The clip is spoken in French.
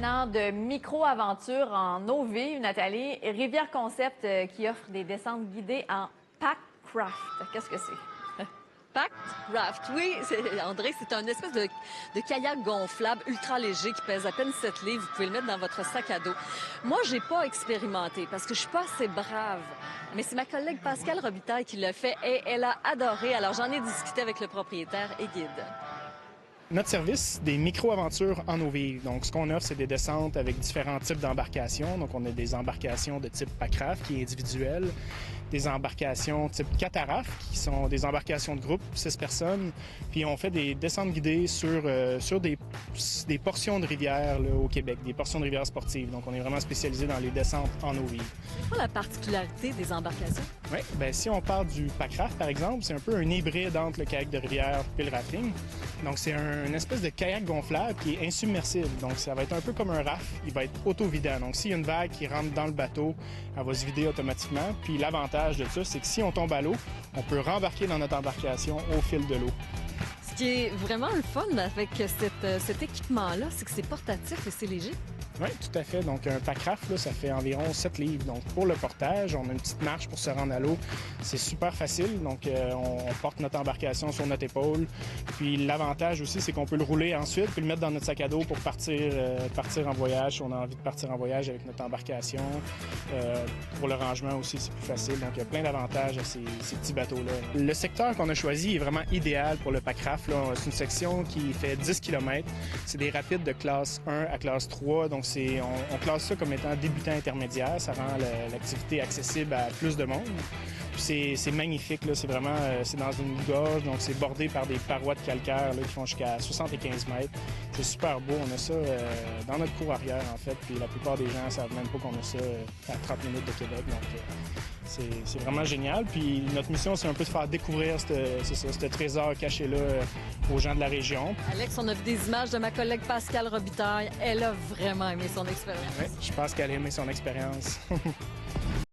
maintenant de micro-aventure en OV, Nathalie. Rivière Concept qui offre des descentes guidées en Pack-Craft. Qu'est-ce que c'est? Pack Raft, oui, André, c'est un espèce de kayak gonflable ultra léger qui pèse à peine 7 livres. Vous pouvez le mettre dans votre sac à dos. Moi, j'ai pas expérimenté parce que je suis pas assez brave. Mais c'est ma collègue Pascale Robitaille qui l'a fait et elle a adoré. Alors, j'en ai discuté avec le propriétaire et guide. Notre service, des micro-aventures en eau vive. Donc, ce qu'on offre, c'est des descentes avec différents types d'embarcations. Donc, on a des embarcations de type Pack-Raft, qui est individuel, des embarcations type Cataraft, qui sont des embarcations de groupe, 6 personnes. Puis, on fait des descentes guidées sur des portions de rivières là, au Québec, des portions de rivières sportives. Donc, on est vraiment spécialisé dans les descentes en eau vive. C'est quoi la particularité des embarcations? Oui, bien, si on part du Pack-Raft, par exemple, c'est un peu un hybride entre le kayak de rivière et le rafting. Donc, c'est une espèce de kayak gonflable qui est insubmersible. Donc, ça va être un peu comme un raft. Il va être auto-vidant. Donc, s'il y a une vague qui rentre dans le bateau, elle va se vider automatiquement. Puis, l'avantage de ça, c'est que si on tombe à l'eau, on peut rembarquer dans notre embarcation au fil de l'eau. Ce qui est vraiment le fun avec cet équipement-là, c'est que c'est portatif et c'est léger. Oui, tout à fait. Donc, un Pack-Raft, là, ça fait environ 7 livres. Donc, pour le portage, on a une petite marche pour se rendre à l'eau. C'est super facile. Donc, on porte notre embarcation sur notre épaule. Puis, l'avantage aussi, c'est qu'on peut le rouler ensuite, puis le mettre dans notre sac à dos pour partir en voyage, si on a envie de partir en voyage avec notre embarcation. Pour le rangement aussi, c'est plus facile. Donc, il y a plein d'avantages à ces petits bateaux-là. Le secteur qu'on a choisi est vraiment idéal pour le Pack-Raft. C'est une section qui fait 10 km. C'est des rapides de classe 1 à classe 3. Donc, on classe ça comme étant débutant intermédiaire. Ça rend l'activité accessible à plus de monde. Puis c'est magnifique, là. C'est vraiment c'est dans une gorge, donc c'est bordé par des parois de calcaire là, qui font jusqu'à 75 mètres. C'est super beau. On a ça dans notre cour arrière, en fait. Puis la plupart des gens ne savent même pas qu'on a ça à 30 minutes de Québec. Donc, c'est vraiment génial. Puis notre mission, c'est un peu de faire découvrir ce trésor caché-là aux gens de la région. Alex, on a vu des images de ma collègue Pascale Robitaille. Elle a vraiment aimé son expérience. Oui, je pense qu'elle a aimé son expérience.